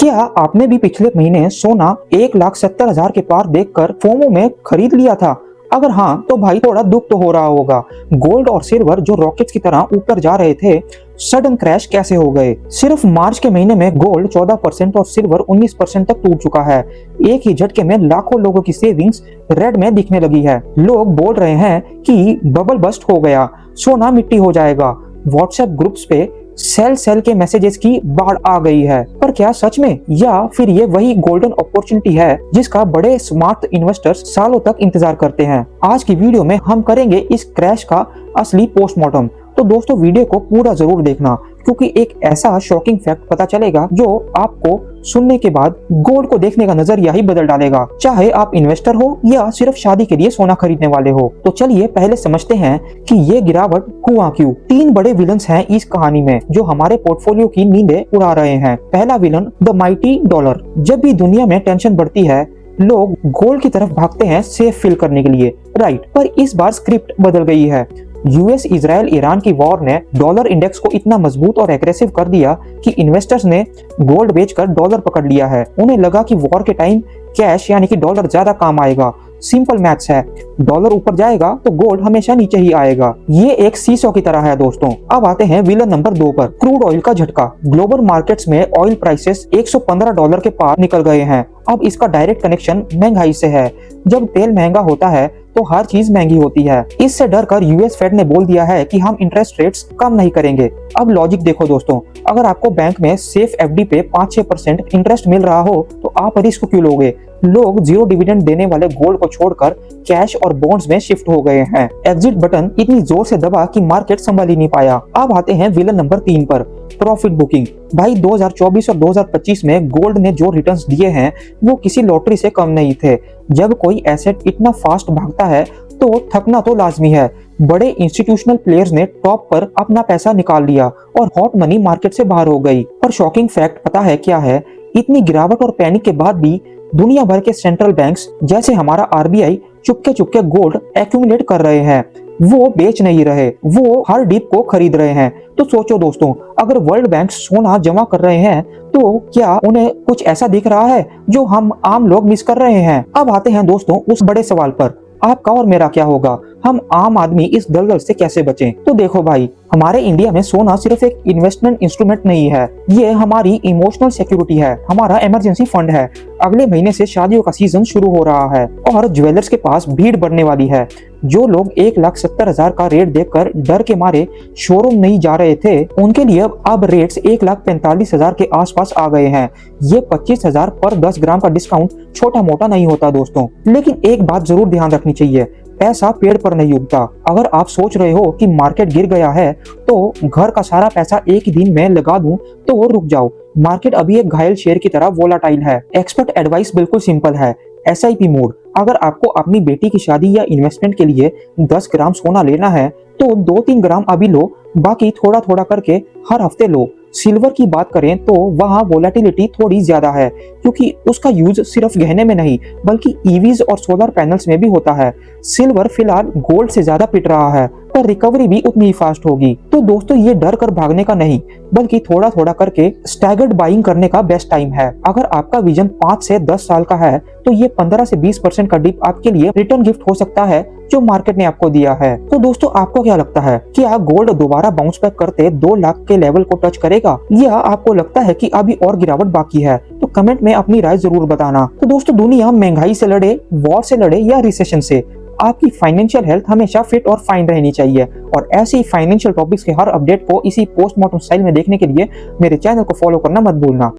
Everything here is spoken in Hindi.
क्या आपने भी पिछले महीने सोना 1,70,000 के पार देखकर फोमो में खरीद लिया था? अगर हाँ, तो भाई थोड़ा दुख तो हो रहा होगा। गोल्ड और सिल्वर जो रॉकेट्स की तरह ऊपर जा रहे थे, सडन क्रैश कैसे हो गए? सिर्फ मार्च के महीने में गोल्ड 14% और सिल्वर 19% तक टूट चुका है। एक ही झटके में लाखों लोगों की सेविंग्स रेड में दिखने लगी है। लोग बोल रहे हैं कि बबल बस्ट हो गया, सोना मिट्टी हो जाएगा। व्हाट्सएप ग्रुप्स पे सेल के मैसेजेस की बाढ़ आ गई है। पर क्या सच में, या फिर ये वही गोल्डन अपॉर्चुनिटी है जिसका बड़े स्मार्ट इन्वेस्टर्स सालों तक इंतजार करते हैं? आज की वीडियो में हम करेंगे इस क्रैश का असली पोस्टमार्टम। तो दोस्तों, वीडियो को पूरा जरूर देखना, क्योंकि एक ऐसा शॉकिंग फैक्ट पता चलेगा जो आपको सुनने के बाद गोल्ड को देखने का नजरिया ही बदल डालेगा, चाहे आप इन्वेस्टर हो या सिर्फ शादी के लिए सोना खरीदने वाले हो। तो चलिए पहले समझते हैं कि ये गिरावट हुआ क्यों। 3 बड़े विलन्स हैं इस कहानी में जो हमारे पोर्टफोलियो की नींदें उड़ा रहे हैं। पहला विलन द माइटी डॉलर। जब भी दुनिया में टेंशन बढ़ती है, लोग गोल्ड की तरफ भागते हैं सेफ फील करने के लिए, राइट? पर इस बार स्क्रिप्ट बदल गई है। यूएस इजराइल ईरान की वॉर ने डॉलर इंडेक्स को इतना मजबूत और एग्रेसिव कर दिया कि इन्वेस्टर्स ने गोल्ड बेचकर डॉलर पकड़ लिया है। उन्हें लगा कि वॉर के टाइम कैश यानी कि डॉलर ज्यादा काम आएगा। सिंपल मैथ्स है, डॉलर ऊपर जाएगा तो गोल्ड हमेशा नीचे ही आएगा। ये एक सीसॉ की तरह है दोस्तों। अब आते हैं विलन नंबर 2 पर, क्रूड ऑयल का झटका। ग्लोबल मार्केट्स में ऑयल प्राइसेस $115 के पार निकल गए हैं। अब इसका डायरेक्ट कनेक्शन महंगाई से है। जब तेल महंगा होता है तो हर चीज महंगी होती है। इससे डर कर यूएस फेड ने बोल दिया है कि हम इंटरेस्ट रेट्स कम नहीं करेंगे। अब लॉजिक देखो दोस्तों, अगर आपको बैंक में सेफ एफडी पे 5-6% इंटरेस्ट मिल रहा हो तो आप रिस्क क्यों लोगे? लोग जीरो डिविडेंड देने वाले गोल्ड को छोड़कर कैश और बॉन्ड्स में शिफ्ट हो गए हैं। एग्जिट बटन इतनी जोर से दबा कि मार्केट संभाल ही नहीं पाया। अब आते हैं विलन नंबर 3 पर, प्रॉफिट बुकिंग। भाई 2024 और 2025 में गोल्ड ने जो रिटर्न्स दिए हैं वो किसी लॉटरी से कम नहीं थे। जब कोई एसेट इतना फास्ट भागता है तो थकना तो लाजमी है। बड़े इंस्टीट्यूशनल प्लेयर्स ने टॉप पर अपना पैसा निकाल लिया और हॉट मनी मार्केट से बाहर हो गई। पर शॉकिंग फैक्ट पता है क्या है? इतनी गिरावट और पैनिक के बाद भी दुनिया भर के सेंट्रल बैंक्स जैसे हमारा RBI Chupke Chupke gold accumulate कर रहे हैं। वो बेच नहीं रहे, वो हर डिप को खरीद रहे हैं। तो सोचो दोस्तों, अगर वर्ल्ड बैंक सोना जमा कर रहे हैं तो क्या उन्हें कुछ ऐसा दिख रहा है जो हम आम लोग मिस कर रहे हैं? अब आते हैं दोस्तों उस बड़े सवाल पर, आपका और मेरा क्या होगा? हम आम आदमी इस दलदल से कैसे बचें? तो देखो भाई, हमारे इंडिया में सोना सिर्फ एक इन्वेस्टमेंट इंस्ट्रूमेंट नहीं है, ये हमारी इमोशनल सिक्योरिटी है, हमारा इमरजेंसी फंड है। अगले महीने से शादियों का सीजन शुरू हो रहा है और ज्वेलर्स के पास भीड़ बढ़ने वाली है। जो लोग 1,70,000 का रेट देखकर डर के मारे शोरूम नहीं जा रहे थे, उनके लिए अब रेट्स 1,45,000 के आसपास आ गए हैं। ये 25,000 पर 10 ग्राम का डिस्काउंट छोटा मोटा नहीं होता दोस्तों। लेकिन एक बात जरूर ध्यान रखनी चाहिए, पैसा पेड़ पर नहीं उगता। अगर आप सोच रहे हो कि मार्केट गिर गया है तो घर का सारा पैसा एक ही दिन में लगा दूं, तो रुक जाओ। मार्केट अभी एक घायल शेर की तरह वोलाटाइल है। एक्सपर्ट एडवाइस बिल्कुल सिंपल है, एसआईपी मोड। अगर आपको अपनी बेटी की शादी या इन्वेस्टमेंट के लिए 10 ग्राम सोना लेना है तो 2-3 ग्राम अभी लो, बाकी थोड़ा थोड़ा करके हर हफ्ते लो। सिल्वर की बात करें तो वहाँ वोलेटिलिटी थोड़ी ज्यादा है, क्योंकि उसका यूज सिर्फ गहने में नहीं बल्कि ईवीज और सोलर पैनल्स में भी होता है। सिल्वर फिलहाल गोल्ड से ज्यादा पिट रहा है, पर रिकवरी भी उतनी ही फास्ट होगी। तो दोस्तों, ये डर कर भागने का नहीं बल्कि थोड़ा थोड़ा करके स्टैगर्ड बाइंग करने का बेस्ट टाइम है। अगर आपका विजन 5 से 10 साल का है तो ये 15 से 20% का डिप आपके लिए रिटर्न गिफ्ट हो सकता है जो मार्केट ने आपको दिया है। तो दोस्तों, आपको क्या लगता है, क्या गोल्ड दोबारा बाउंस बैक करते 2 लाख के लेवल को टच करेगा, या आपको लगता है कि अभी और गिरावट बाकी है? तो कमेंट में अपनी राय जरूर बताना। तो दोस्तों, दुनिया महंगाई से लड़े, वॉर से लड़े या रिसेशन से, आपकी फाइनेंशियल हेल्थ हमेशा फिट और फाइन रहनी चाहिए। और ऐसे ही फाइनेंशियल टॉपिक्स के हर अपडेट को इसी पोस्टमार्टम स्टाइल में देखने के लिए मेरे चैनल को फॉलो करना मत भूलना।